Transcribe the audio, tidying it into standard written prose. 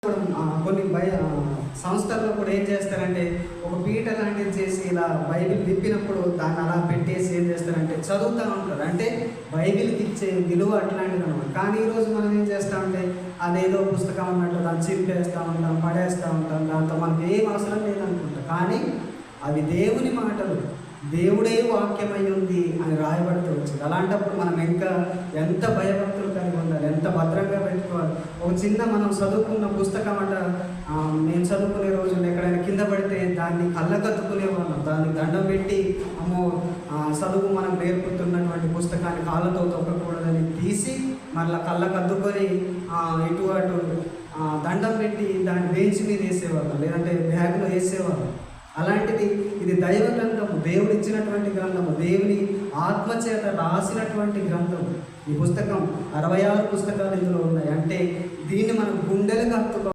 కొన్ని సంస్థల్లో కూడా ఏం చేస్తారంటే ఒక పీట లాంటిది చేసి ఇలా బైబిల్ విప్పినప్పుడు దాన్ని అలా పెట్టేసి ఏం చేస్తారంటే చదువుతూ ఉంటారు. అంటే బైబిల్కి ఇచ్చే విలువ అట్లాంటిది అనమాట. కానీ ఈరోజు మనం ఏం చేస్తామంటే అదేదో పుస్తకం అన్నట్లు దాన్ని చింపేస్తూ ఉంటాం, పడేస్తూ ఉంటాం, దాంతో మనకి ఏం అవసరం లేదనుకుంటాం. కానీ అవి దేవుని మాటలు, దేవుడే వాక్యమై ఉంది అని రాయబడుతూ వచ్చింది. అలాంటప్పుడు మనం ఇంకా ఎంత భయభక్తులు కలిగి ఉండాలి, ఎంత భద్రంగా పెట్టుకోవాలి. ఒక చిన్న మనం చదువుకున్న పుస్తకం నేను చదువుకునే రోజుల్లో ఎక్కడైనా కింద పడితే దాన్ని కళ్ళకద్దుకునే వాళ్ళం, దాన్ని దండం పెట్టి అమ్మో చదువు మనం నేర్పుతున్నటువంటి పుస్తకాన్ని కాళ్ళతో తొక్కకూడదని తీసి మళ్ళీ కళ్ళకద్దుకొని ఇటు అటు దండం పెట్టి దాన్ని బెంచ్ మీద వేసేవాళ్ళం, లేదంటే బ్యాగ్లో వేసేవాళ్ళం. అలాంటిది ఇది దైవ గ్రంథము, దేవుడు ఇచ్చినటువంటి గ్రంథము, దేవుని ఆత్మచేత రాసినటువంటి గ్రంథము. ఈ పుస్తకం 66 పుస్తకాలు ఇందులో ఉన్నాయి. అంటే దీన్ని మనం గుండెలకు హత్తుకోవాలి.